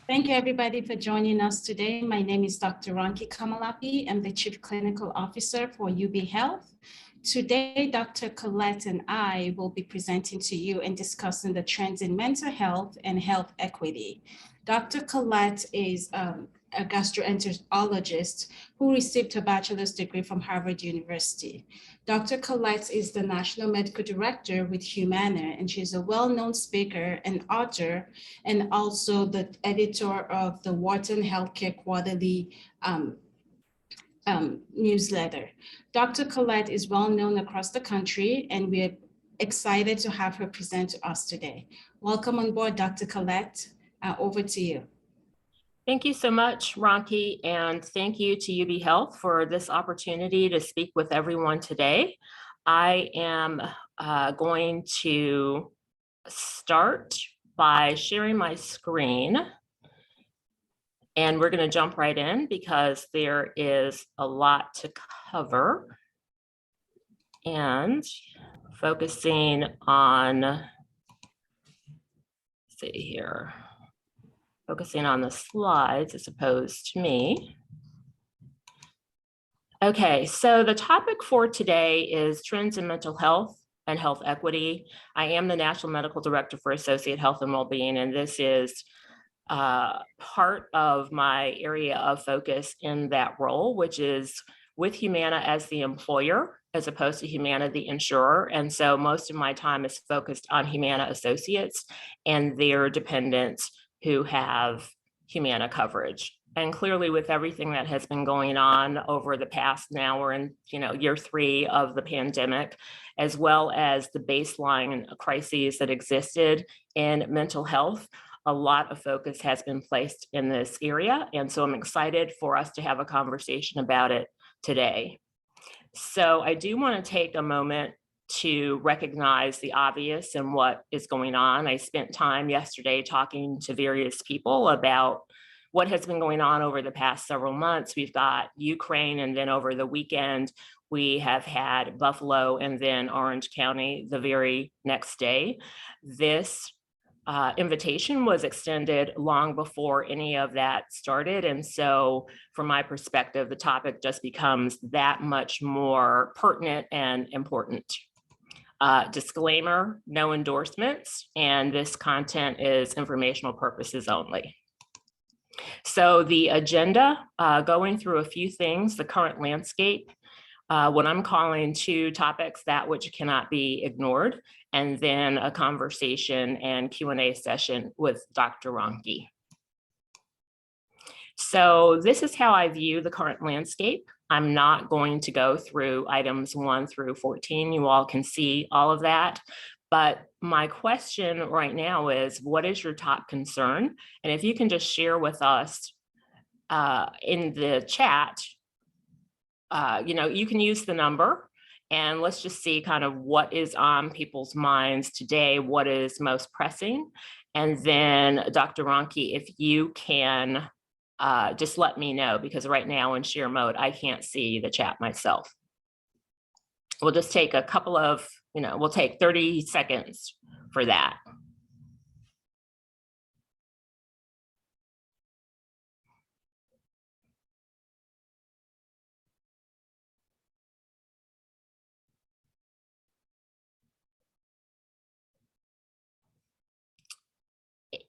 Thank you, everybody, for joining us today. My name is Dr. Ronke Komolafe. I'm the Chief Clinical Officer for Yubi Health. Today, Dr. Collette and I will be presenting to you and discussing the trends in mental health and health equity. Dr. Collette is a gastroenterologist who received a bachelor's degree from Harvard University. Dr. Collette is the National Medical Director with Humana, and she's a well-known speaker and author, and also the editor of the Wharton Healthcare Quarterly newsletter. Dr. Collette is well known across the country, and we're excited to have her present to us today. Welcome on board, Dr. Collette. Over to you. Thank you so much, Ronke, and thank you to Yubi Health for this opportunity to speak with everyone today. I am going to start by sharing my screen, and we're going to jump right in because there is a lot to cover, and focusing on, let's see here. Focusing on the slides as opposed to me. Okay, so the topic for today is trends in mental health and health equity. I am the National Medical Director for Associate Health and Wellbeing, and this is part of my area of focus in that role, which is with Humana as the employer, as opposed to Humana the insurer. And so most of my time is focused on Humana associates and their dependents who have Humana coverage. And clearly with everything that has been going on over the past, now we're in year 3 of the pandemic, as well as the baseline crises that existed in mental health, a lot of focus has been placed in this area. And so I'm excited for us to have a conversation about it today. So I do want to take a moment to recognize the obvious and what is going on. I spent time yesterday talking to various people about what has been going on over the past several months. We've got Ukraine, and then over the weekend, we have had Buffalo and then Orange County the very next day. This invitation was extended long before any of that started. And so from my perspective, the topic just becomes that much more pertinent and important. Disclaimer, no endorsements, and this content is informational purposes only. So the agenda, going through a few things, the current landscape, what I'm calling 2 topics, that which cannot be ignored, and then a conversation and Q&A session with Dr. Ronke. So this is how I view the current landscape. I'm not going to go through items 1 through 14. You all can see all of that. But my question right now is, what is your top concern? And if you can just share with us in the chat, you can use the number, and let's just see kind of what is on people's minds today, what is most pressing. And then Dr. Ronke, if you can just let me know, because right now in share mode, I can't see the chat myself. We'll just take a couple of, we'll take 30 seconds for that.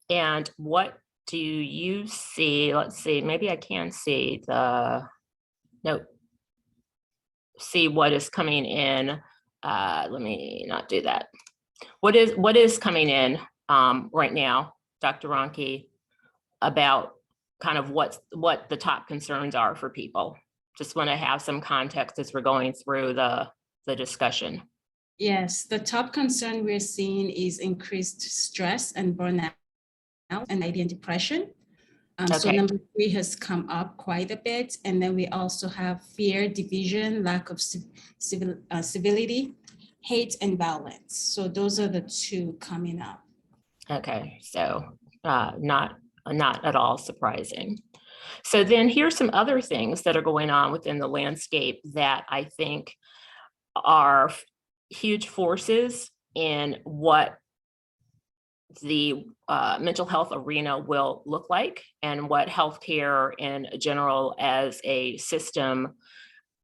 And what do you see? Let's see, maybe I can see see what is coming in. Let me not do that. What is coming in right now, Dr. Ronke, about kind of what the top concerns are for people? Just want to have some context as we're going through the discussion. Yes, the top concern we're seeing is increased stress and burnout and anxiety and depression. Okay. So number 3 has come up quite a bit. And then we also have fear, division, lack of civility, hate, and violence. So those are the 2 coming up. Okay, so not at all surprising. So then here's some other things that are going on within the landscape that I think are huge forces in what the mental health arena will look like and what healthcare in general as a system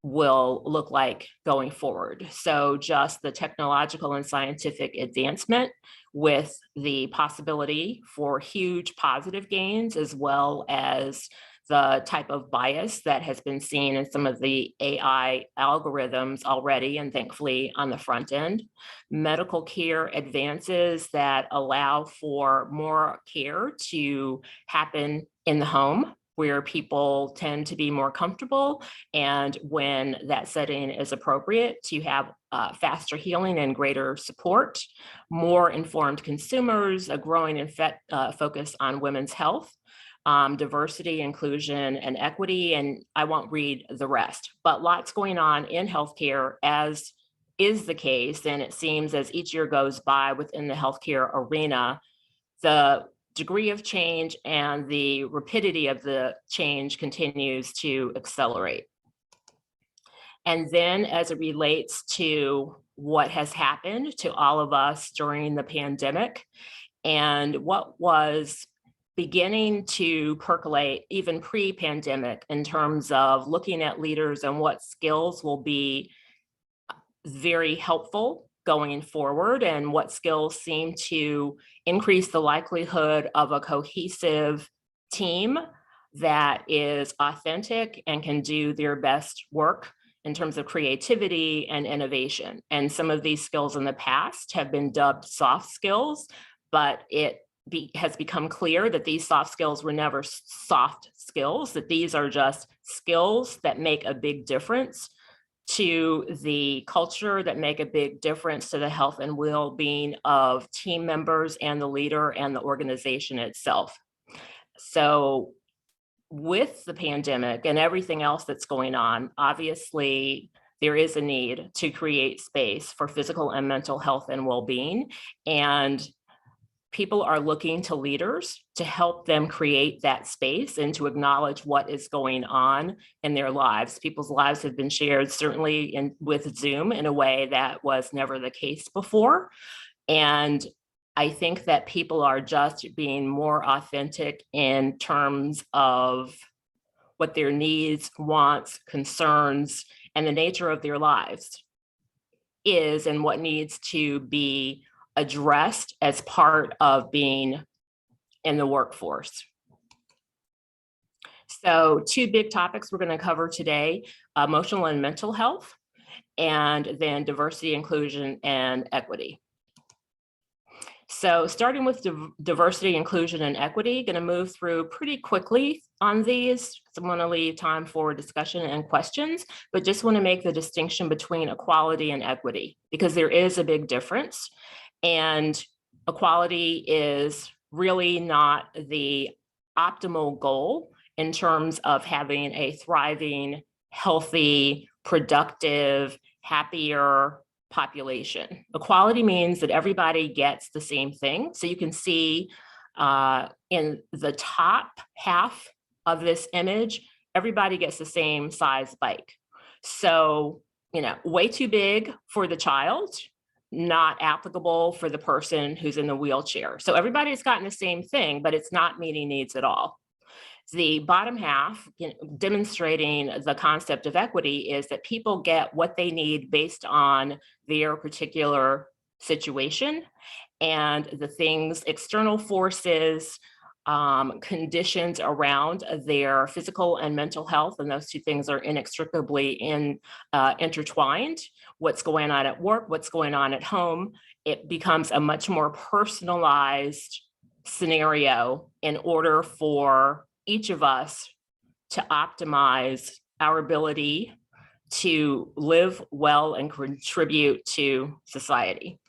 will look like going forward. So just the technological and scientific advancement with the possibility for huge positive gains, as well as the type of bias that has been seen in some of the AI algorithms already, and thankfully on the front end. Medical care advances that allow for more care to happen in the home, where people tend to be more comfortable, and when that setting is appropriate, to have faster healing and greater support, more informed consumers, a growing focus on women's health, diversity, inclusion, and equity, and I won't read the rest, but lots going on in healthcare, as is the case, and it seems as each year goes by within the healthcare arena, the degree of change and the rapidity of the change continues to accelerate. And then as it relates to what has happened to all of us during the pandemic and what was beginning to percolate even pre-pandemic in terms of looking at leaders and what skills will be very helpful going forward, and what skills seem to increase the likelihood of a cohesive team that is authentic and can do their best work in terms of creativity and innovation. And some of these skills in the past have been dubbed soft skills, but it has become clear that these soft skills were never soft skills, that these are just skills that make a big difference to the culture, that make a big difference to the health and well-being of team members and the leader and the organization itself. So with the pandemic and everything else that's going on, obviously there is a need to create space for physical and mental health and well-being, and people are looking to leaders to help them create that space and to acknowledge what is going on in their lives. People's lives have been shared certainly with Zoom in a way that was never the case before. And I think that people are just being more authentic in terms of what their needs, wants, concerns, and the nature of their lives is, and what needs to be addressed as part of being in the workforce. So two big topics we're going to cover today: emotional and mental health, and then diversity, inclusion, and equity. So starting with diversity, inclusion, and equity, going to move through pretty quickly on these because I want to leave time for discussion and questions, but just want to make the distinction between equality and equity because there is a big difference. And equality is really not the optimal goal in terms of having a thriving, healthy, productive, happier population. Equality means that everybody gets the same thing. So you can see in the top half of this image, everybody gets the same size bike. So, way too big for the child, not applicable for the person who's in the wheelchair. So everybody's gotten the same thing, but it's not meeting needs at all. The bottom half, demonstrating the concept of equity, is that people get what they need based on their particular situation and the things, external forces, conditions around their physical and mental health, and those two things are inextricably intertwined. What's going on at work, what's going on at home, it becomes a much more personalized scenario in order for each of us to optimize our ability to live well and contribute to society.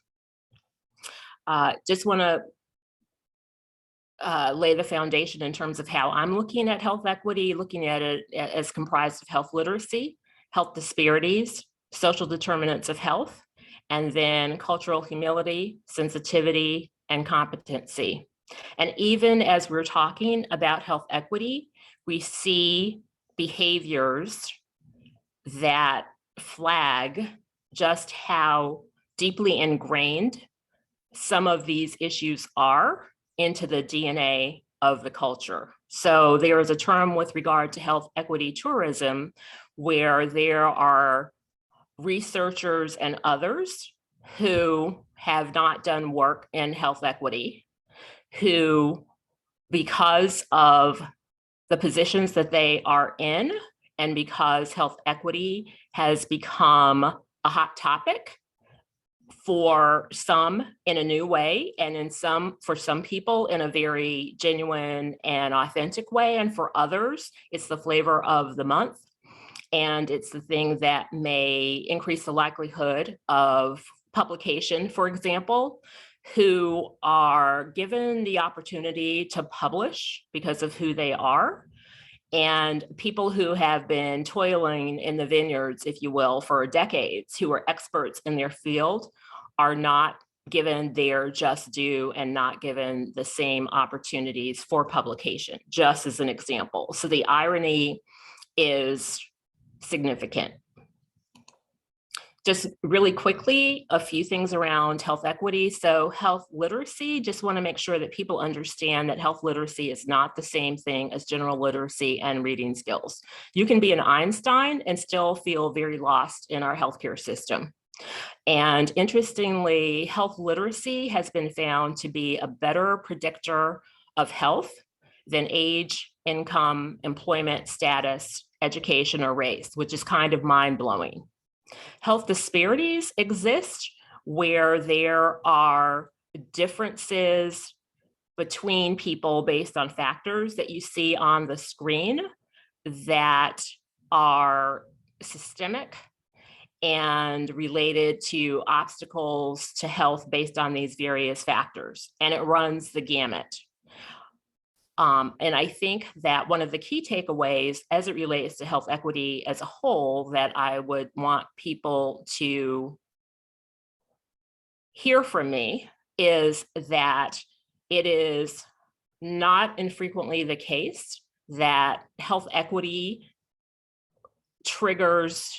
Just want to lay the foundation in terms of how I'm looking at health equity, looking at it as comprised of health literacy, health disparities, social determinants of health, and then cultural humility, sensitivity, and competency. And even as we're talking about health equity, we see behaviors that flag just how deeply ingrained some of these issues are into the DNA of the culture. So there is a term with regard to health equity tourism where there are researchers and others who have not done work in health equity, who, because of the positions that they are in, and because health equity has become a hot topic for some in a new way, and for some people in a very genuine and authentic way, and for others, it's the flavor of the month. And it's the thing that may increase the likelihood of publication, for example, who are given the opportunity to publish because of who they are. And people who have been toiling in the vineyards, if you will, for decades, who are experts in their field, are not given their just due and not given the same opportunities for publication, just as an example. So the irony is significant. Just really quickly, a few things around health equity. So health literacy, just want to make sure that people understand that health literacy is not the same thing as general literacy and reading skills. You can be an Einstein and still feel very lost in our healthcare system. And interestingly, health literacy has been found to be a better predictor of health than age, income, employment status, education, or race, which is kind of mind-blowing. Health disparities exist where there are differences between people based on factors that you see on the screen that are systemic and related to obstacles to health based on these various factors. And it runs the gamut. And I think that one of the key takeaways as it relates to health equity as a whole that I would want people to hear from me is that it is not infrequently the case that health equity triggers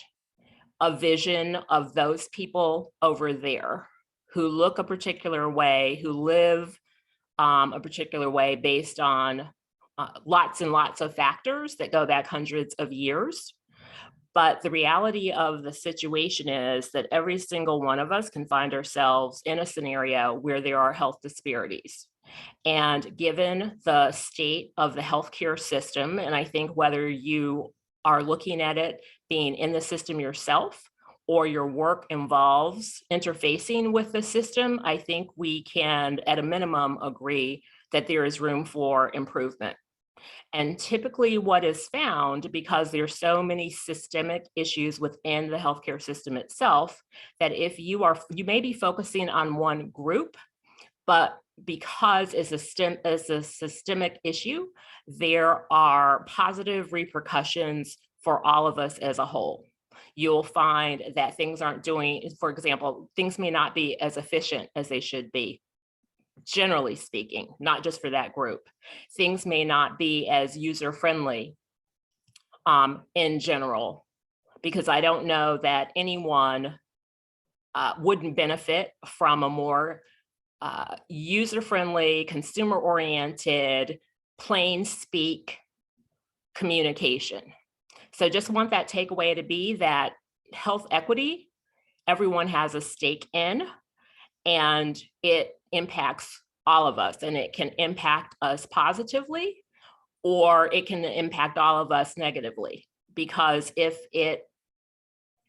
a vision of those people over there who look a particular way, who live a particular way based on lots and lots of factors that go back hundreds of years. But the reality of the situation is that every single one of us can find ourselves in a scenario where there are health disparities. And given the state of the healthcare system, and I think whether you are looking at it being in the system yourself or your work involves interfacing with the system, I think we can, at a minimum, agree that there is room for improvement. And typically what is found, because there's so many systemic issues within the healthcare system itself, that if you may be focusing on one group, but because it's a systemic issue, there are positive repercussions for all of us as a whole. You'll find that things aren't doing, for example, things may not be as efficient as they should be, generally speaking, not just for that group. Things may not be as user-friendly in general, because I don't know that anyone wouldn't benefit from a more user-friendly, consumer-oriented, plain speak communication. So just want that takeaway to be that health equity, everyone has a stake in, and it impacts all of us, and it can impact us positively, or it can impact all of us negatively, because if it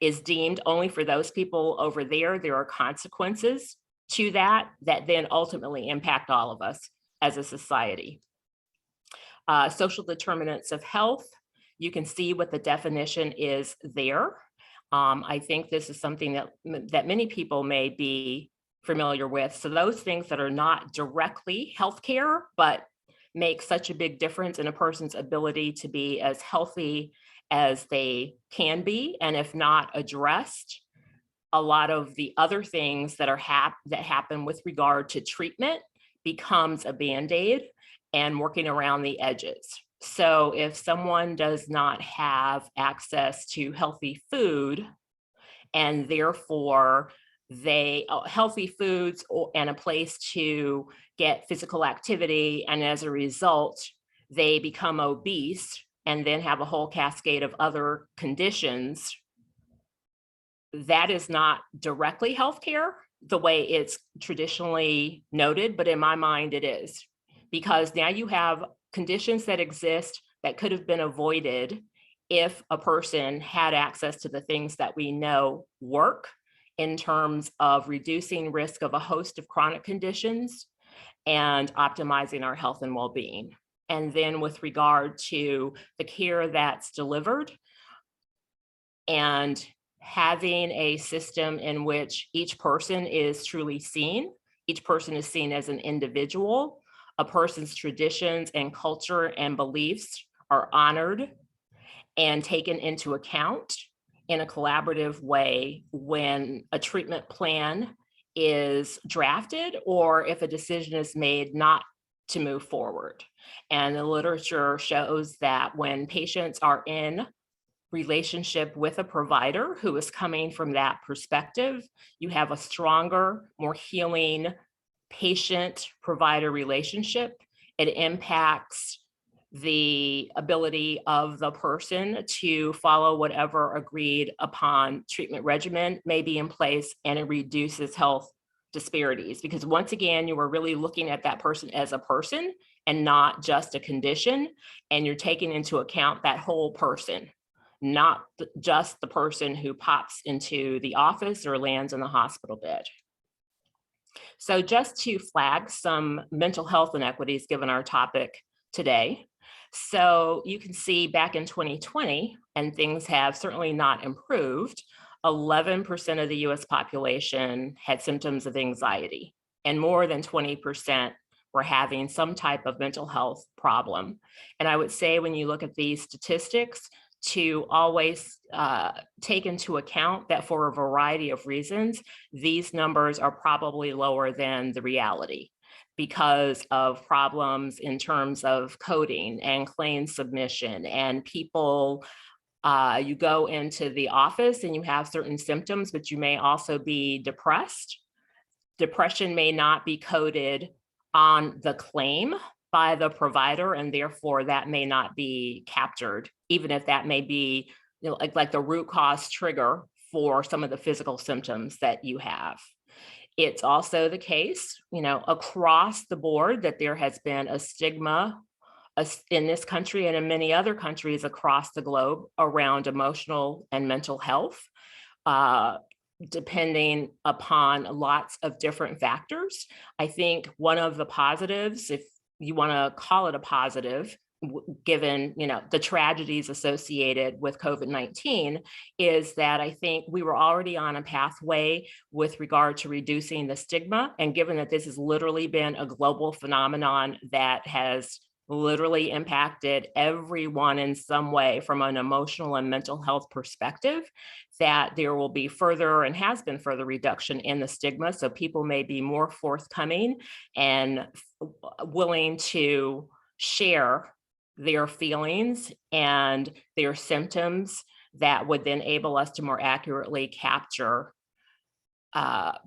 is deemed only for those people over there, there are consequences to that then ultimately impact all of us as a society. Social determinants of health, you can see what the definition is there. I think this is something that many people may be familiar with. So those things that are not directly healthcare, but make such a big difference in a person's ability to be as healthy as they can be, and if not addressed, a lot of the other things that happen with regard to treatment becomes a Band-Aid and working around the edges. So if someone does not have access to healthy food and therefore healthy foods and a place to get physical activity. And as a result, they become obese and then have a whole cascade of other conditions. That is not directly healthcare the way it's traditionally noted, but in my mind it is, because now you have conditions that exist that could have been avoided if a person had access to the things that we know work in terms of reducing risk of a host of chronic conditions and optimizing our health and well-being. And then with regard to the care that's delivered and having a system in which each person is truly seen, each person is seen as an individual, a person's traditions and culture and beliefs are honored and taken into account in a collaborative way when a treatment plan is drafted or if a decision is made not to move forward. And the literature shows that when patients are in relationship with a provider who is coming from that perspective, you have a stronger, more healing patient-provider relationship. It impacts the ability of the person to follow whatever agreed upon treatment regimen may be in place, and it reduces health disparities, because once again, you are really looking at that person as a person and not just a condition, and you're taking into account that whole person, not just the person who pops into the office or lands in the hospital bed. So just to flag some mental health inequities given our topic today. So you can see back in 2020, and things have certainly not improved, 11% of the US population had symptoms of anxiety, and more than 20% were having some type of mental health problem. And I would say when you look at these statistics, to always take into account that for a variety of reasons, these numbers are probably lower than the reality because of problems in terms of coding and claim submission, and people, you go into the office and you have certain symptoms, but you may also be depressed. Depression may not be coded on the claim by the provider, and therefore that may not be captured, even if that may be, you know, like the root cause trigger for some of the physical symptoms that you have. It's also the case, you know, across the board that there has been a stigma in this country and in many other countries across the globe around emotional and mental health, depending upon lots of different factors. I think one of the positives, if you want to call it a positive, given, you know, the tragedies associated with COVID-19, is that I think we were already on a pathway with regard to reducing the stigma. And given that this has literally been a global phenomenon that has literally impacted everyone in some way from an emotional and mental health perspective, that there will be further and has been further reduction in the stigma. So people may be more forthcoming and willing to share their feelings and their symptoms that would then enable us to more accurately capture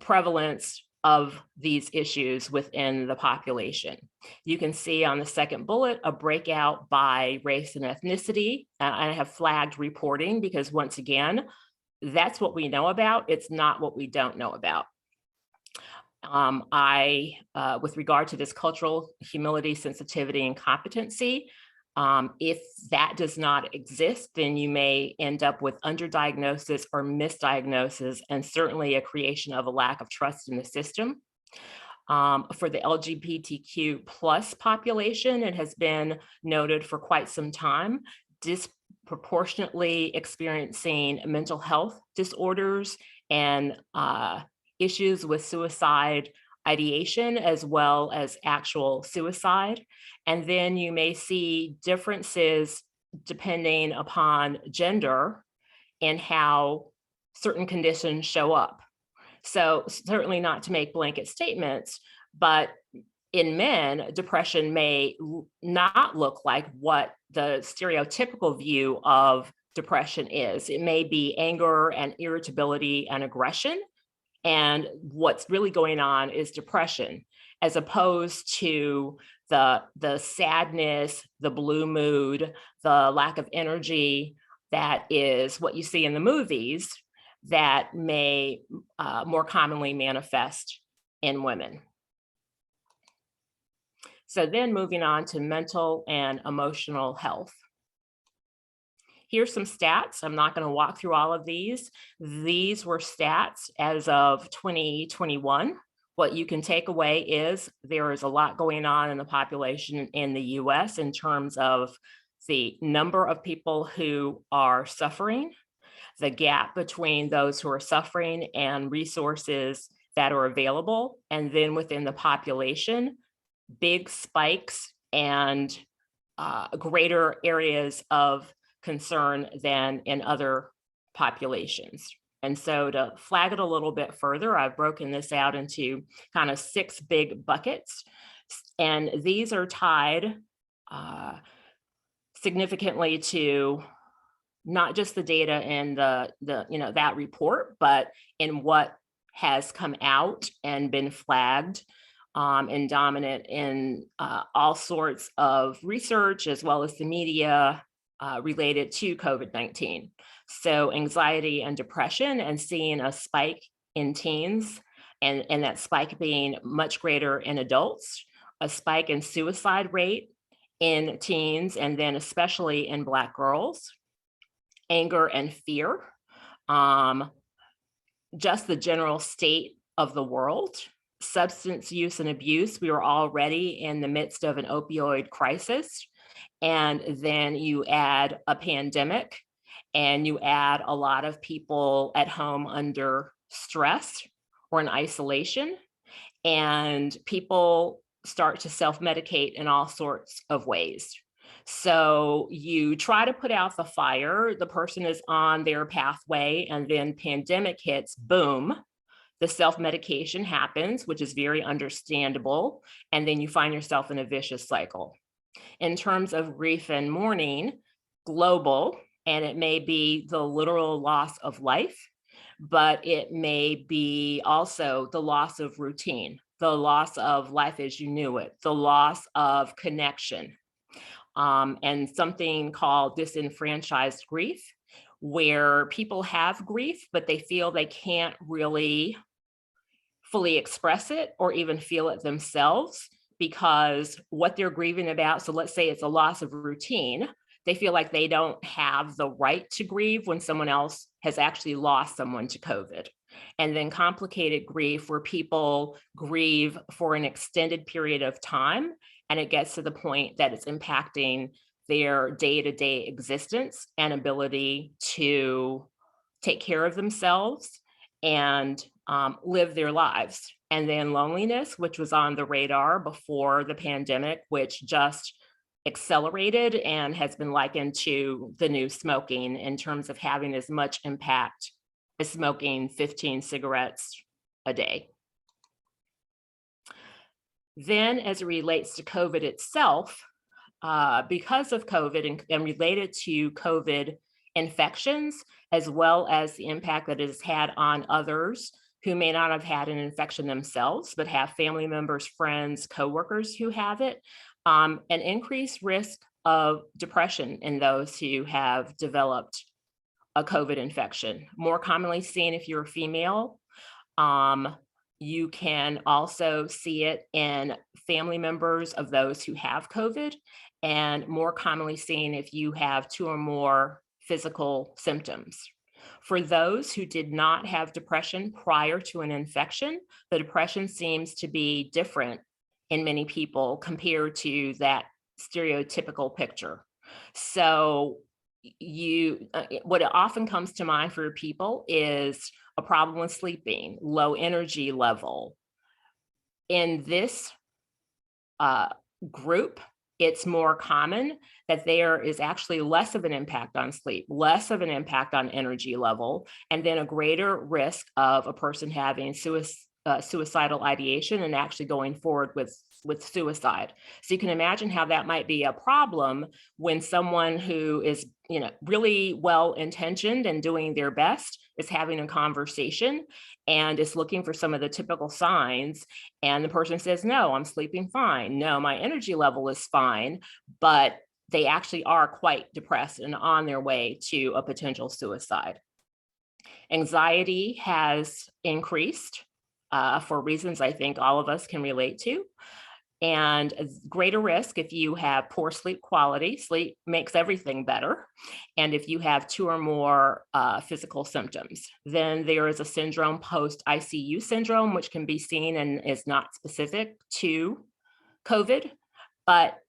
prevalence of these issues within the population. You can see on the second bullet a breakout by race and ethnicity. I have flagged reporting because, once again, that's what we know about. It's not what we don't know about. With regard to this cultural humility, sensitivity, and competency, if that does not exist, then you may end up with underdiagnosis or misdiagnosis, and certainly a creation of a lack of trust in the system. For the LGBTQ plus population, it has been noted for quite some time, disproportionately experiencing mental health disorders and issues with suicide ideation as well as actual suicide. And then you may see differences depending upon gender and how certain conditions show up. So certainly not to make blanket statements, but in men, depression may not look like what the stereotypical view of depression is. It may be anger and irritability and aggression. And what's really going on is depression, as opposed to the sadness, the blue mood, the lack of energy that is what you see in the movies that may more commonly manifest in women. So then moving on to mental and emotional health. Here's some stats. I'm not going to walk through all of these. These were stats as of 2021. What you can take away is there is a lot going on in the population in the US in terms of the number of people who are suffering, the gap between those who are suffering and resources that are available, and then within the population, big spikes and greater areas of concern than in other populations. And so to flag it a little bit further, I've broken this out into kind of 6 big buckets. And these are tied significantly to not just the data in that report, but in what has come out and been flagged and dominant in all sorts of research, as well as the media related to COVID-19. So anxiety and depression, and seeing a spike in teens, and that spike being much greater in adults, a spike in suicide rate in teens, and then especially in Black girls, anger and fear, just the general state of the world, substance use and abuse. We were already in the midst of an opioid crisis. And then you add a pandemic, and you add a lot of people at home under stress or in isolation, and people start to self-medicate in all sorts of ways. So you try to put out the fire, the person is on their pathway, and then pandemic hits, boom, the self-medication happens, which is very understandable, and then you find yourself in a vicious cycle. In terms of grief and mourning, global, and it may be the literal loss of life, but it may be also the loss of routine, the loss of life as you knew it, the loss of connection, and something called disenfranchised grief, where people have grief, but they feel they can't really fully express it or even feel it themselves, because what they're grieving about, so let's say it's a loss of routine, they feel like they don't have the right to grieve when someone else has actually lost someone to COVID. And then complicated grief, where people grieve for an extended period of time, and it gets to the point that it's impacting their day-to-day existence and ability to take care of themselves and live their lives. And then loneliness, which was on the radar before the pandemic, which just accelerated and has been likened to the new smoking in terms of having as much impact as smoking 15 cigarettes a day. Then as it relates to COVID itself, because of COVID and related to COVID infections, as well as the impact that it has had on others who may not have had an infection themselves, but have family members, friends, coworkers who have it, an increased risk of depression in those who have developed a COVID infection. More commonly seen if you're a female. You can also see it in family members of those who have COVID, and more commonly seen if you have 2 or more physical symptoms. For those who did not have depression prior to an infection, the depression seems to be different in many people compared to that stereotypical picture. So what often comes to mind for people is a problem with sleeping, low energy level. In this group, it's more common that there is actually less of an impact on sleep, less of an impact on energy level, and then a greater risk of a person having suicidal ideation and actually going forward with with suicide. So you can imagine how that might be a problem when someone who is, really well-intentioned and doing their best is having a conversation and is looking for some of the typical signs. And the person says, no, I'm sleeping fine. No, my energy level is fine, but they actually are quite depressed and on their way to a potential suicide. Anxiety has increased for reasons I think all of us can relate to. And a greater risk if you have poor sleep quality. Sleep makes everything better. And if you have 2 or more physical symptoms, then there is a syndrome, post-ICU syndrome, which can be seen and is not specific to COVID, but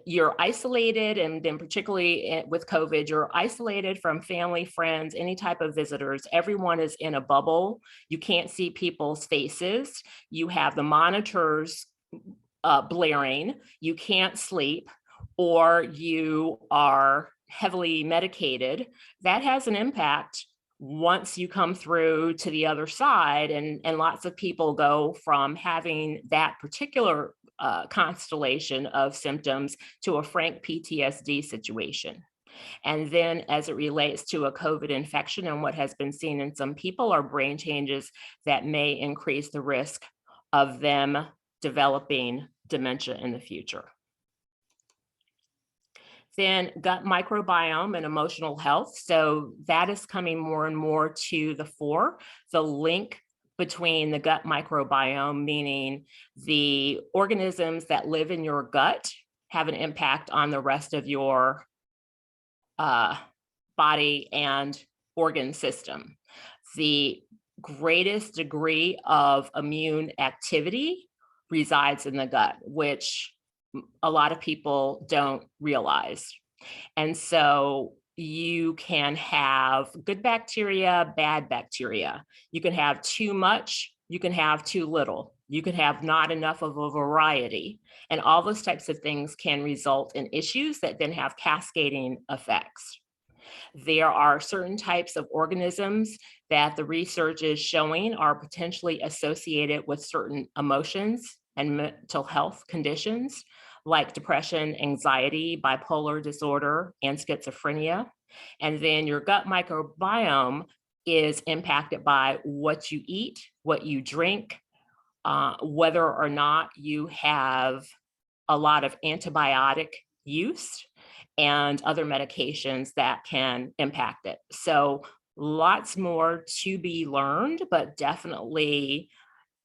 you're isolated, and then particularly with COVID, you're isolated from family, friends, any type of visitors. Everyone is in a bubble. You can't see people's faces. You have the monitors blaring, you can't sleep, or you are heavily medicated. That has an impact once you come through to the other side. And lots of people go from having that particular constellation of symptoms to a frank PTSD situation. And then as it relates to a COVID infection, and what has been seen in some people are brain changes that may increase the risk of them developing dementia in the future. Then gut microbiome and emotional health. So that is coming more and more to the fore. The link between the gut microbiome, meaning the organisms that live in your gut have an impact on the rest of your body and organ system. The greatest degree of immune activity resides in the gut, which a lot of people don't realize. And so you can have good bacteria, bad bacteria. You can have too much, you can have too little. You can have not enough of a variety. And all those types of things can result in issues that then have cascading effects. There are certain types of organisms that the research is showing are potentially associated with certain emotions and mental health conditions like depression, anxiety, bipolar disorder, and schizophrenia. And then your gut microbiome is impacted by what you eat, what you drink, whether or not you have a lot of antibiotic use and other medications that can impact it. So lots more to be learned, but definitely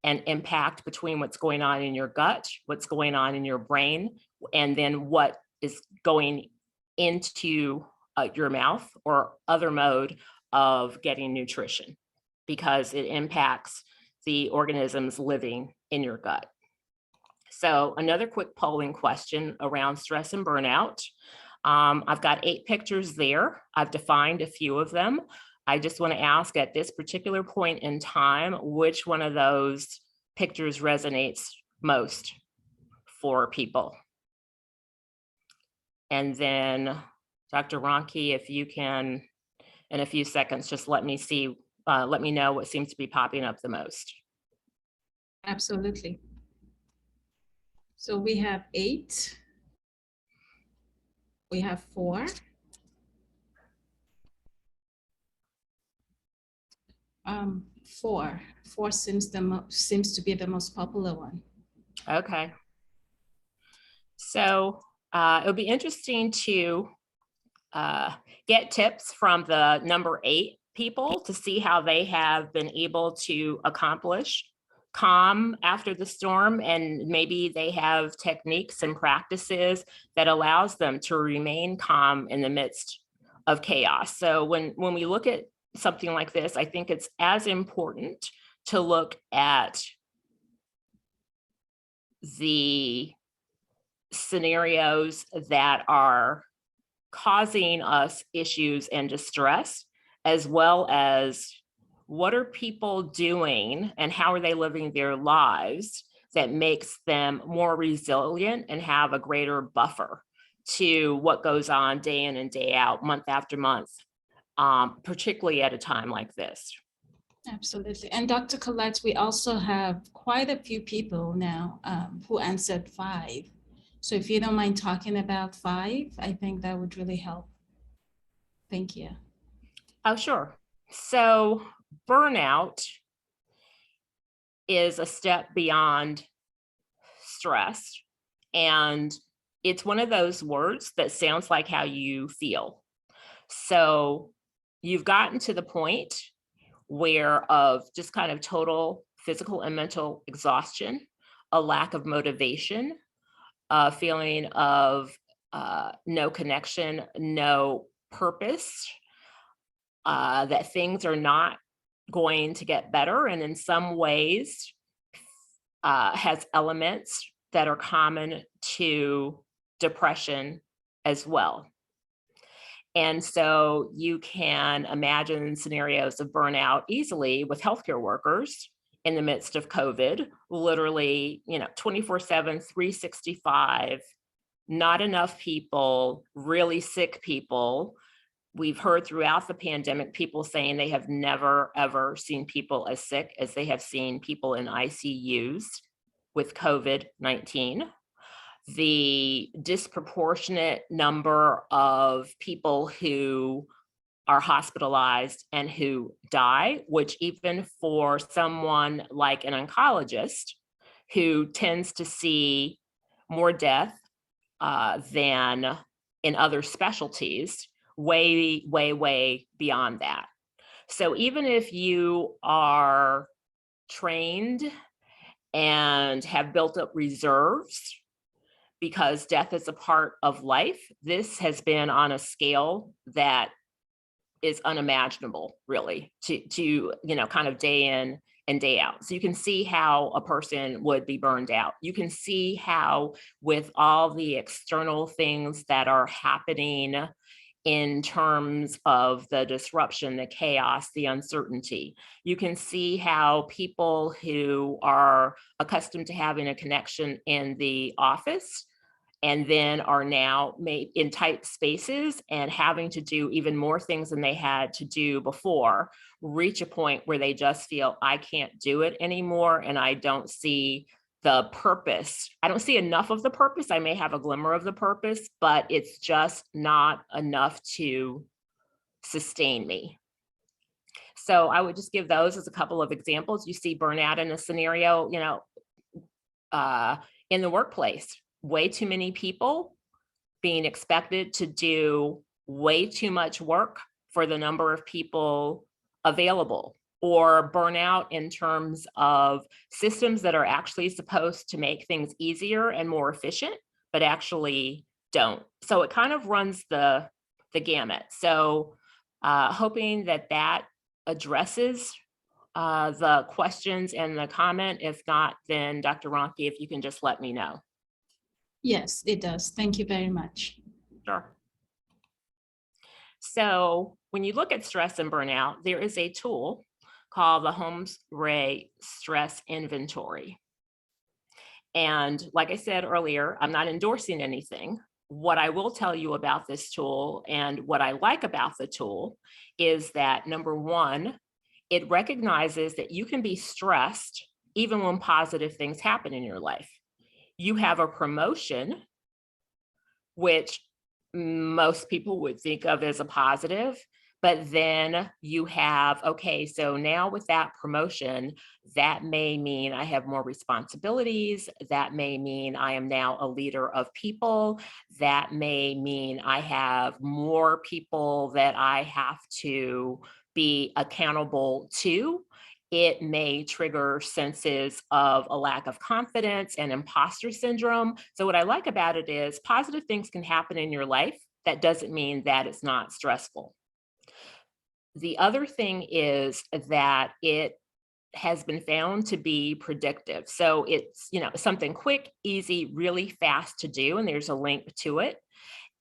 an impact between what's going on in your gut, what's going on in your brain, and then what is going into your mouth or other mode of getting nutrition, because it impacts the organisms living in your gut. So another quick polling question around stress and burnout. I've got 8 pictures there. I've defined a few of them. I just want to ask at this particular point in time, which one of those pictures resonates most for people? And then Dr. Ronke, if you can, in a few seconds, just let me know what seems to be popping up the most. Absolutely. So we have 8. We have 4. Four seems to be the most popular one. Okay. So it'll be interesting to get tips from the number 8 people to see how they have been able to accomplish calm after the storm, and maybe they have techniques and practices that allows them to remain calm in the midst of chaos. So when we look at something like this, I think it's as important to look at the scenarios that are causing us issues and distress, as well as what are people doing and how are they living their lives that makes them more resilient and have a greater buffer to what goes on day in and day out, month after month, particularly at a time like this. Absolutely. And Dr. Collette, we also have quite a few people now who answered 5. So if you don't mind talking about 5, I think that would really help. Thank you. Oh, sure. So burnout is a step beyond stress. And it's one of those words that sounds like how you feel. So you've gotten to the point where of just kind of total physical and mental exhaustion, a lack of motivation, a feeling of no connection, no purpose, that things are not going to get better. And in some ways, has elements that are common to depression as well. And so you can imagine scenarios of burnout easily with healthcare workers in the midst of COVID, literally, 24/7, 365, not enough people, really sick people. We've heard throughout the pandemic, people saying they have never, ever seen people as sick as they have seen people in ICUs with COVID-19. The disproportionate number of people who are hospitalized and who die, which even for someone like an oncologist who tends to see more death than in other specialties, way, way, way beyond that. So even if you are trained and have built up reserves, because death is a part of life, this has been on a scale that is unimaginable, really, to kind of day in and day out. So you can see how a person would be burned out. You can see how with all the external things that are happening in terms of the disruption, the chaos, the uncertainty, you can see how people who are accustomed to having a connection in the office and then are now made in tight spaces and having to do even more things than they had to do before, reach a point where they just feel, I can't do it anymore, and I don't see the purpose. I don't see enough of the purpose. I may have a glimmer of the purpose, but it's just not enough to sustain me. So I would just give those as a couple of examples. You see burnout in a scenario, in the workplace. Way too many people being expected to do way too much work for the number of people available, or burnout in terms of systems that are actually supposed to make things easier and more efficient, but actually don't. So it kind of runs the gamut. So hoping that addresses the questions and the comment. If not, then Dr. Ronke, if you can just let me know. Yes, it does. Thank you very much. Sure. So when you look at stress and burnout, there is a tool called the Holmes Rahe Stress Inventory. And like I said earlier, I'm not endorsing anything. What I will tell you about this tool and what I like about the tool is that, number one, it recognizes that you can be stressed even when positive things happen in your life. You have a promotion, which most people would think of as a positive, but then you have, okay, so now with that promotion, that may mean I have more responsibilities. That may mean I am now a leader of people. That may mean I have more people that I have to be accountable to. It may trigger senses of a lack of confidence and imposter syndrome. So what I like about it is positive things can happen in your life. That doesn't mean that it's not stressful. The other thing is that it has been found to be predictive. So it's, something quick, easy, really fast to do, and there's a link to it.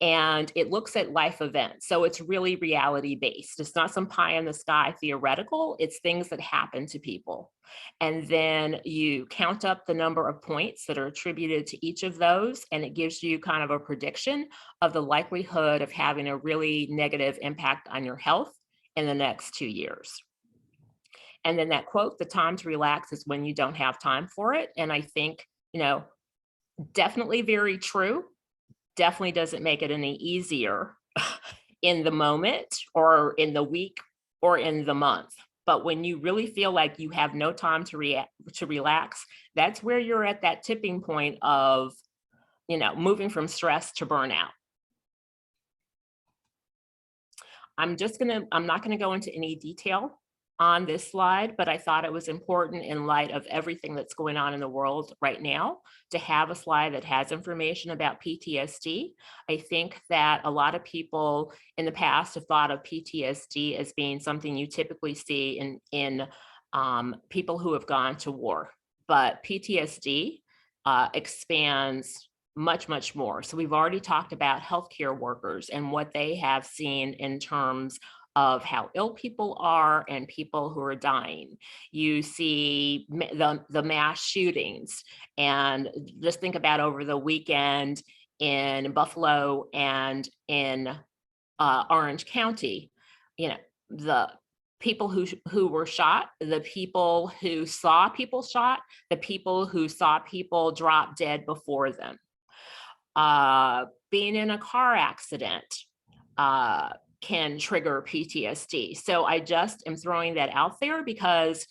And it looks at life events. So it's really reality based. It's not some pie in the sky theoretical. It's things that happen to people. And then you count up the number of points that are attributed to each of those, and it gives you kind of a prediction of the likelihood of having a really negative impact on your health in the next 2 years. And then that quote, the time to relax is when you don't have time for it. And I think, definitely very true. Definitely doesn't make it any easier in the moment or in the week or in the month. But when you really feel like you have no time to relax, that's where you're at that tipping point of, moving from stress to burnout. I'm not gonna go into any detail on this slide, but I thought it was important in light of everything that's going on in the world right now to have a slide that has information about PTSD. I think that a lot of people in the past have thought of PTSD as being something you typically see in people who have gone to war, but PTSD expands much, much more. So we've already talked about healthcare workers and what they have seen in terms of how ill people are and people who are dying. You see the mass shootings, and just think about over the weekend in Buffalo and in Orange County, the people who were shot, the people who saw people shot, the people who saw people drop dead before them. Being in a car accident can trigger PTSD. So I just am throwing that out there because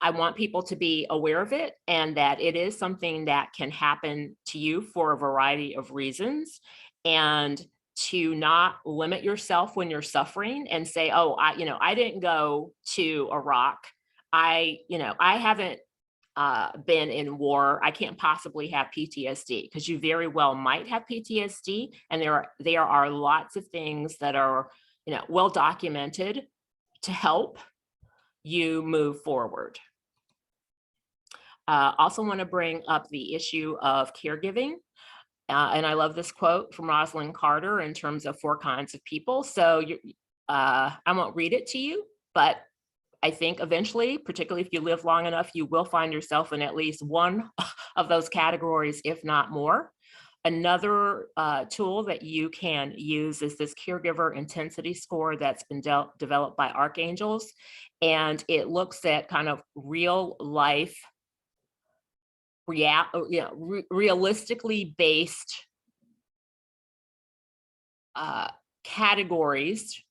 I want people to be aware of it and that it is something that can happen to you for a variety of reasons, and to not limit yourself when you're suffering and say, oh, I didn't go to Iraq. I haven't been in war. I can't possibly have PTSD, because you very well might have PTSD. And there are lots of things that are, well documented to help you move forward. Also want to bring up the issue of caregiving. And I love this quote from Rosalind Carter in terms of 4 kinds of people. So I won't read it to you, but I think eventually, particularly if you live long enough, you will find yourself in at least one of those categories, if not more. Another tool that you can use is this caregiver intensity score that's been developed by Archangels. And it looks at kind of real life, realistically based categories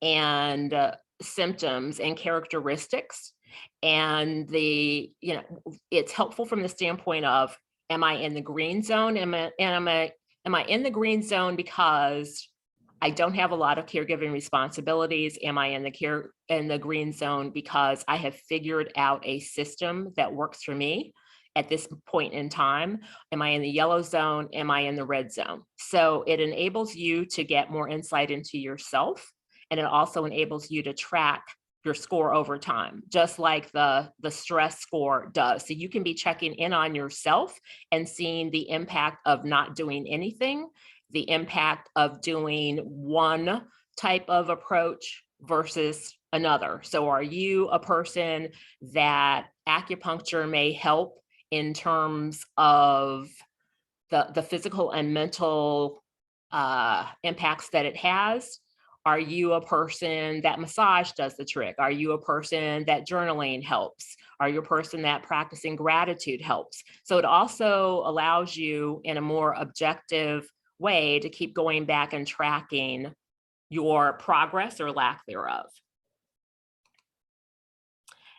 and symptoms and characteristics. And it's helpful from the standpoint of, am I in the green zone? Am I in the green zone because I don't have a lot of caregiving responsibilities? Am I in the green zone because I have figured out a system that works for me at this point in time? Am I in the yellow zone? Am I in the red zone? So it enables you to get more insight into yourself. And it also enables you to track your score over time, just like the stress score does. So you can be checking in on yourself and seeing the impact of not doing anything, the impact of doing one type of approach versus another. So are you a person that acupuncture may help in terms of the physical and mental impacts that it has? Are you a person that massage does the trick? Are you a person that journaling helps? Are you a person that practicing gratitude helps? So it also allows you in a more objective way to keep going back and tracking your progress or lack thereof.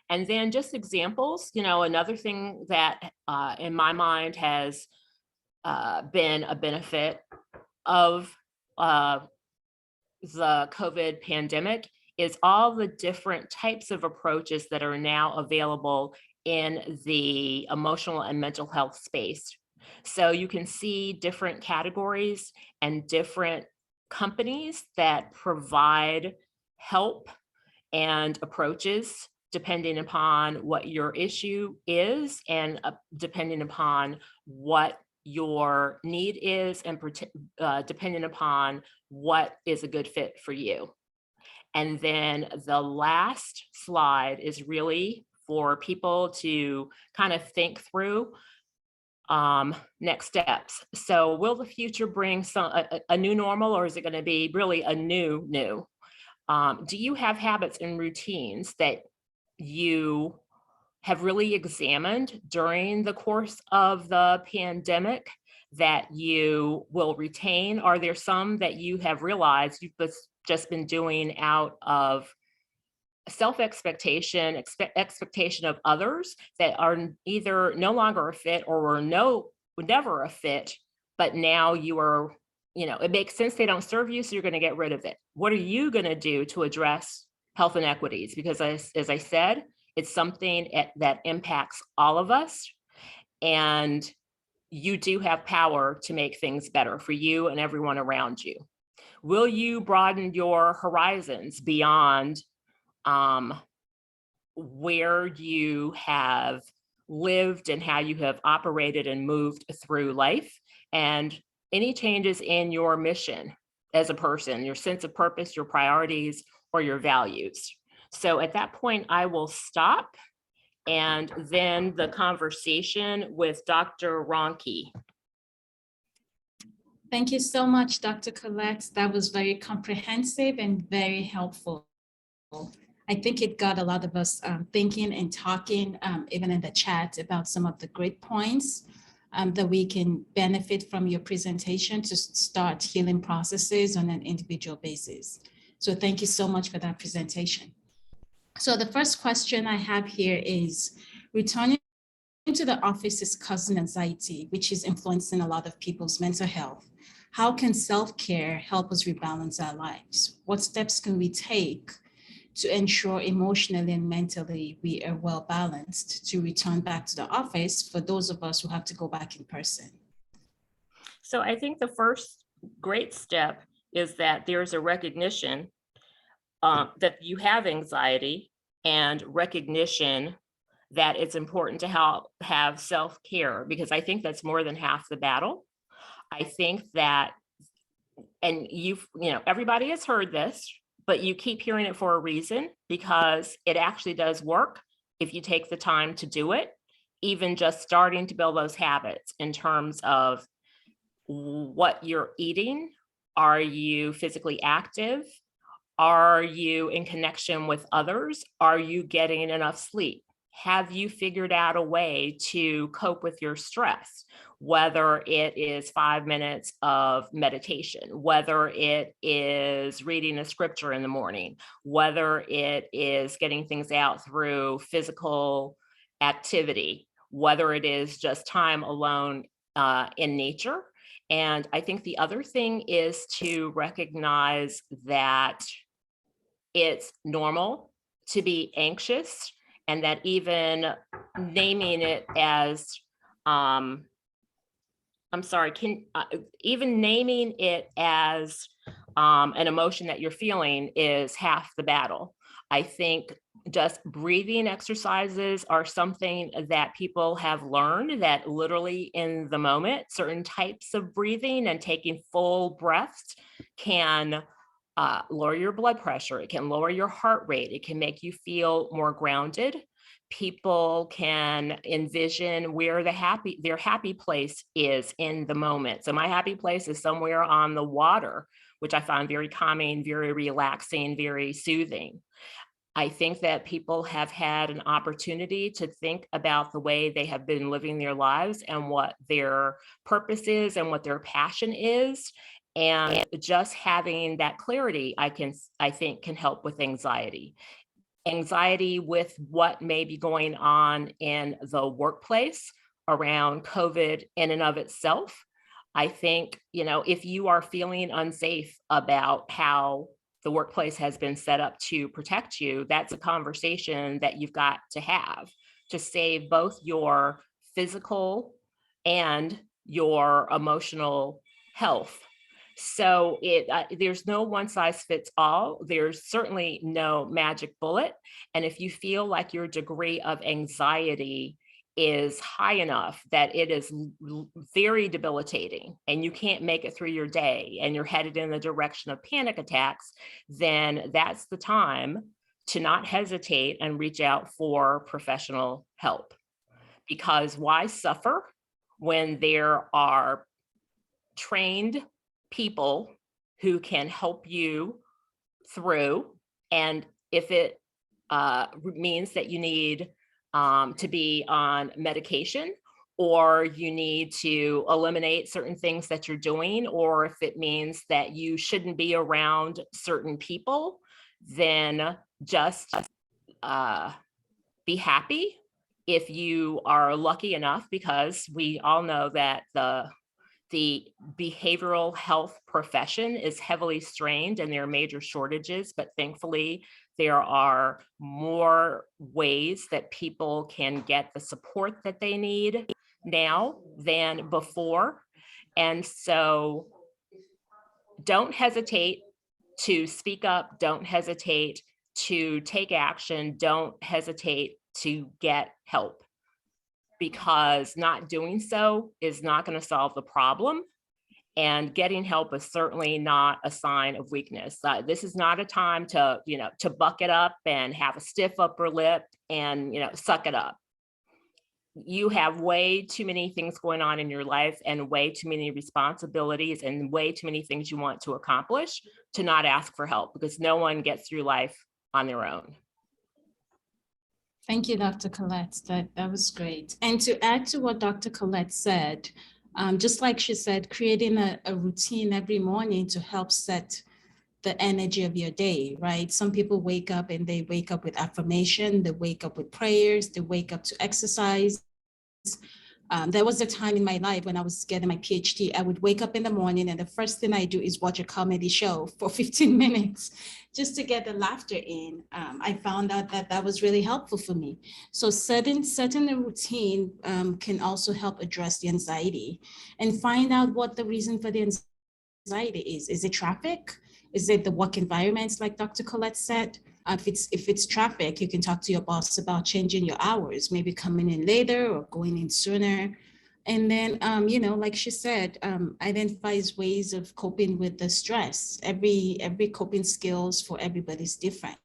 And then just examples, another thing that in my mind has been a benefit of the COVID pandemic is all the different types of approaches that are now available in the emotional and mental health space. So you can see different categories and different companies that provide help and approaches depending upon what your issue is and depending upon what your need is and depending upon what is a good fit for you. And then the last slide is really for people to kind of think through next steps. So will the future bring a new normal, or is it going to be really a new? Do you have habits and routines that you have really examined during the course of the pandemic that you will retain? Are there some that you have realized you've just been doing out of self-expectation, expectation of others that are either no longer a fit or were never a fit, but now you are, it makes sense they don't serve you, so you're going to get rid of it? What are you going to do to address health inequities? Because as I said, it's something that impacts all of us, and you do have power to make things better for you and everyone around you. Will you broaden your horizons beyond where you have lived and how you have operated and moved through life, and any changes in your mission as a person, your sense of purpose, your priorities, or your values? So at that point, I will stop, and then the conversation with Dr. Ronke. Thank you so much, Dr. Collette. That was very comprehensive and very helpful. I think it got a lot of us thinking and talking, even in the chat, about some of the great points that we can benefit from your presentation to start healing processes on an individual basis. So thank you so much for that presentation. So the first question I have here is, returning to the office is causing anxiety, which is influencing a lot of people's mental health. How can self-care help us rebalance our lives? What steps can we take to ensure emotionally and mentally we are well balanced to return back to the office for those of us who have to go back in person? So I think the first great step is that there's a recognition that you have anxiety, and recognition that it's important to have self-care, because I think that's more than half the battle. I think that, and everybody has heard this, but you keep hearing it for a reason, because it actually does work if you take the time to do it, even just starting to build those habits in terms of what you're eating. Are you physically active? Are you in connection with others? Are you getting enough sleep? Have you figured out a way to cope with your stress? Whether it is 5 minutes of meditation, whether it is reading a scripture in the morning, whether it is getting things out through physical activity, whether it is just time alone in nature. And I think the other thing is to recognize that it's normal to be anxious, and that even naming it as, even naming it as an emotion that you're feeling is half the battle. I think just breathing exercises are something that people have learned, that literally in the moment, certain types of breathing and taking full breaths can lower your blood pressure. It can lower your heart rate. It can make you feel more grounded. People can envision where their happy place is in the moment. So my happy place is somewhere on the water, which I find very calming, very relaxing, very soothing. I think that people have had an opportunity to think about the way they have been living their lives and what their purpose is and what their passion is. And just having that clarity, I think can help with anxiety. Anxiety with what may be going on in the workplace around COVID in and of itself. I think, if you are feeling unsafe about how the workplace has been set up to protect you, that's a conversation that you've got to have to save both your physical and your emotional health. So there's no one size fits all. There's certainly no magic bullet. And if you feel like your degree of anxiety is high enough that it is very debilitating and you can't make it through your day and you're headed in the direction of panic attacks, then that's the time to not hesitate and reach out for professional help. Because why suffer when there are trained people who can help you through? And if it means that you need to be on medication, or you need to eliminate certain things that you're doing, or if it means that you shouldn't be around certain people, then just be happy if you are lucky enough, because we all know that the behavioral health profession is heavily strained and there are major shortages, but thankfully there are more ways that people can get the support that they need now than before. And so don't hesitate to speak up, don't hesitate to take action, don't hesitate to get help, because not doing so is not going to solve the problem. And getting help is certainly not a sign of weakness. This is not a time to, to buck it up and have a stiff upper lip and, suck it up. You have way too many things going on in your life and way too many responsibilities and way too many things you want to accomplish to not ask for help, because no one gets through life on their own. Thank you, Dr. Collette. That was great. And to add to what Dr. Collette said, just like she said, creating a routine every morning to help set the energy of your day, right? Some people wake up and they wake up with affirmation, they wake up with prayers, they wake up to exercise. There was a time in my life when I was getting my PhD, I would wake up in the morning and the first thing I do is watch a comedy show for 15 minutes just to get the laughter in. I found out that was really helpful for me. So setting a routine can also help address the anxiety and find out what the reason for the anxiety is. Is it traffic? Is it the work environments, like Dr. Collette said? If it's traffic, you can talk to your boss about changing your hours, maybe coming in later or going in sooner. And then, like she said, identifies ways of coping with the stress. Every coping skills for everybody is different.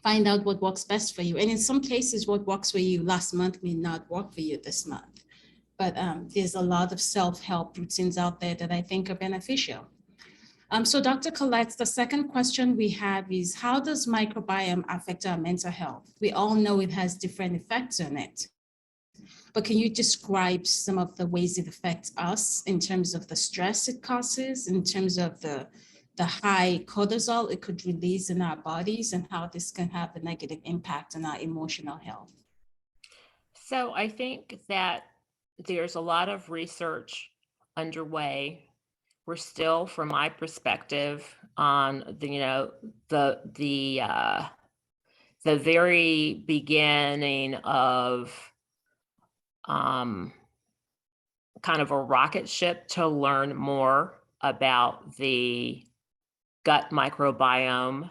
Find out what works best for you. And in some cases, what works for you last month may not work for you this month. But there's a lot of self-help routines out there that I think are beneficial. So Dr. Collette, the second question we have is, how does microbiome affect our mental health? We all know it has different effects on it, but can you describe some of the ways it affects us in terms of the stress it causes, in terms of the high cortisol it could release in our bodies, and how this can have a negative impact on our emotional health? So I think that there's a lot of research underway. We're still, from my perspective, on the very beginning of kind of a rocket ship to learn more about the gut microbiome,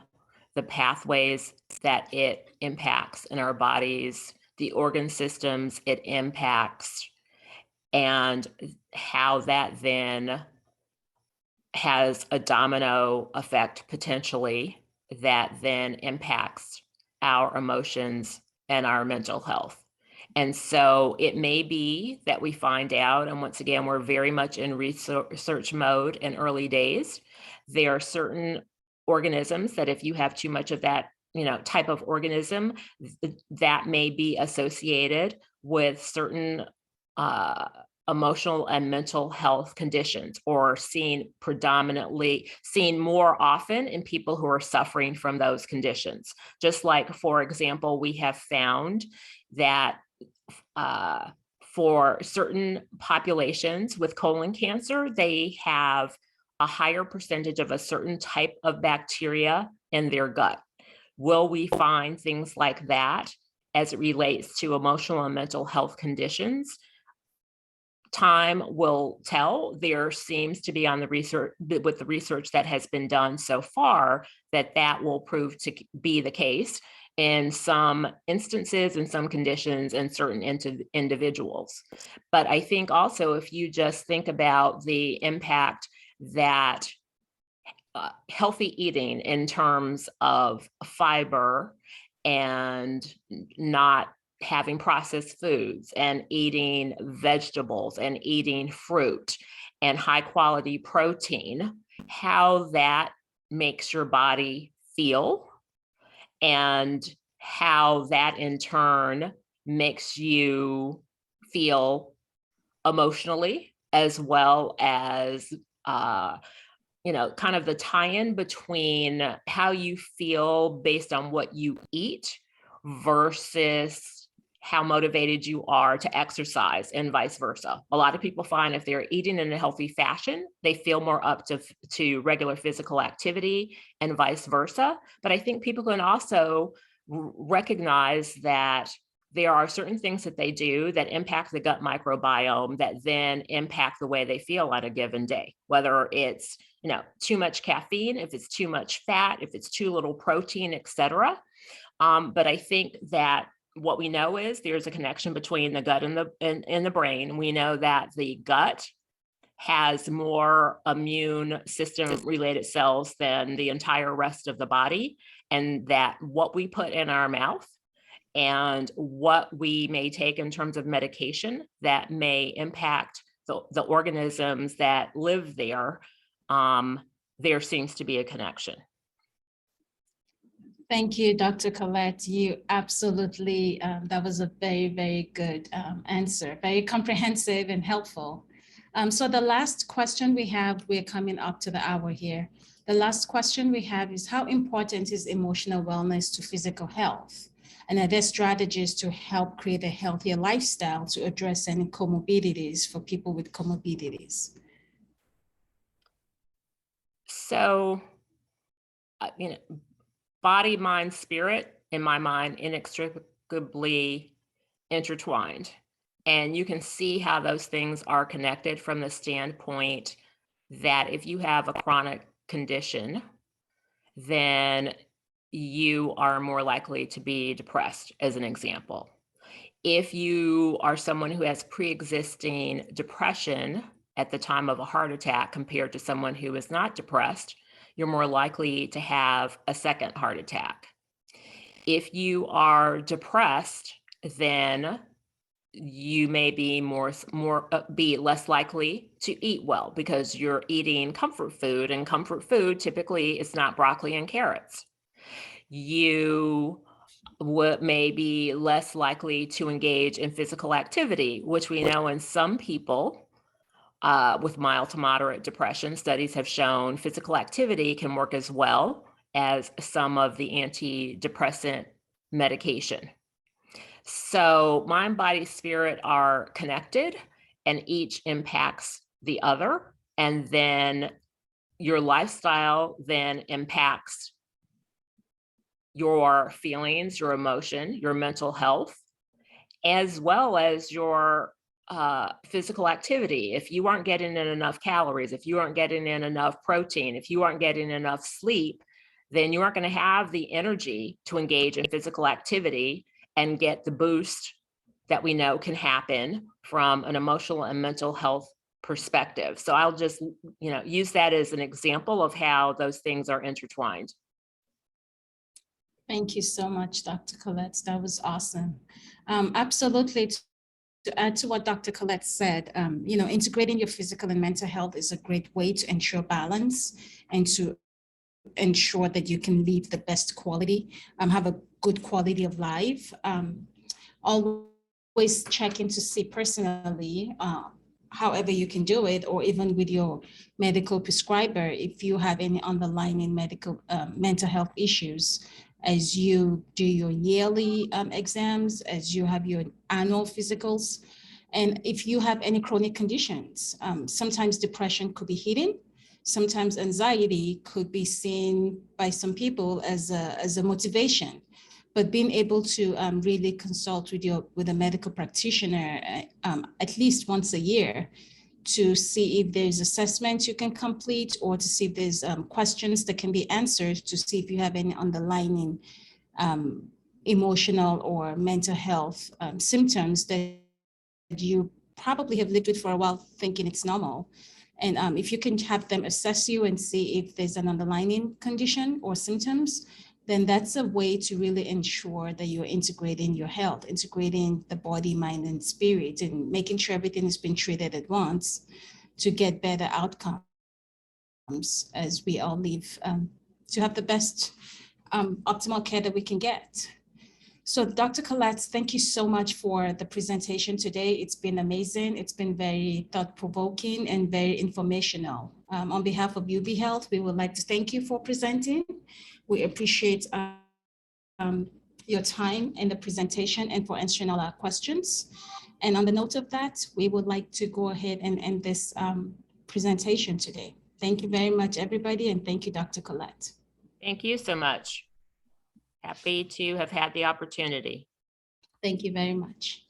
the pathways that it impacts in our bodies, the organ systems it impacts, and how that then has a domino effect potentially that then impacts our emotions and our mental health. And so it may be that we find out, and once again, we're very much in research mode in early days. There are certain organisms that if you have too much of that, type of organism, that may be associated with certain emotional and mental health conditions, or seen more often in people who are suffering from those conditions. Just like, for example, we have found that for certain populations with colon cancer, they have a higher percentage of a certain type of bacteria in their gut. Will we find things like that as it relates to emotional and mental health conditions? Time will tell. There seems to be, on the research, with the research that has been done so far, that will prove to be the case in some instances, in some conditions, and certain individuals. But I think also, if you just think about the impact that healthy eating in terms of fiber and not having processed foods and eating vegetables and eating fruit and high quality protein, how that makes your body feel and how that in turn makes you feel emotionally, as well as kind of the tie-in between how you feel based on what you eat versus how motivated you are to exercise, and vice versa. A lot of people find if they're eating in a healthy fashion, they feel more up to regular physical activity, and vice versa. But I think people can also recognize that there are certain things that they do that impact the gut microbiome that then impact the way they feel on a given day, whether it's too much caffeine, if it's too much fat, if it's too little protein, etc. But I think that what we know is there's a connection between the gut and the brain. We know that the gut has more immune system related cells than the entire rest of the body, and that what we put in our mouth and what we may take in terms of medication that may impact the organisms that live there, there seems to be a connection. Thank you, Dr. Collette. You absolutely, that was a very, very good answer, very comprehensive and helpful. So the last question we have, we're coming up to the hour here. The last question we have is, how important is emotional wellness to physical health? And are there strategies to help create a healthier lifestyle to address any comorbidities for people with comorbidities? So, body, mind, spirit, in my mind, inextricably intertwined. And you can see how those things are connected from the standpoint that if you have a chronic condition, then you are more likely to be depressed, as an example. If you are someone who has pre-existing depression at the time of a heart attack compared to someone who is not depressed, you're more likely to have a second heart attack. If you are depressed, then you may be be less likely to eat well because you're eating comfort food, and comfort food typically is not broccoli and carrots. You may be less likely to engage in physical activity, which we know in some people with mild to moderate depression, studies have shown physical activity can work as well as some of the antidepressant medication. So mind, body, spirit are connected, and each impacts the other. And then your lifestyle then impacts your feelings, your emotion, your mental health, as well as your physical activity. If you aren't getting in enough calories, if you aren't getting in enough protein, if you aren't getting enough sleep, then you aren't going to have the energy to engage in physical activity and get the boost that we know can happen from an emotional and mental health perspective. So I'll just, use that as an example of how those things are intertwined. Thank you so much, Dr. Collette. That was awesome. Absolutely. To add to what Dr. Collette said, integrating your physical and mental health is a great way to ensure balance and to ensure that you can live the best quality, have a good quality of life. Always check in to see personally, however you can do it, or even with your medical prescriber, if you have any underlying mental health issues, as you do your yearly exams, as you have your annual physicals, and if you have any chronic conditions. Sometimes depression could be hidden. Sometimes anxiety could be seen by some people as a motivation. But being able to really consult with a medical practitioner at least once a year to see if there's assessments you can complete, or to see if there's questions that can be answered, to see if you have any underlying emotional or mental health symptoms that you probably have lived with for a while thinking it's normal. And if you can have them assess you and see if there's an underlying condition or symptoms, then that's a way to really ensure that you're integrating your health, integrating the body, mind, and spirit, and making sure everything is being treated at once to get better outcomes as we all live, to have the best optimal care that we can get. So Dr. Collette, thank you so much for the presentation today. It's been amazing. It's been very thought-provoking and very informational. On behalf of Yubi Health, we would like to thank you for presenting. We appreciate your time in the presentation and for answering all our questions. And on the note of that, we would like to go ahead and end this presentation today. Thank you very much, everybody, and thank you, Dr. Collette. Thank you so much. Happy to have had the opportunity. Thank you very much.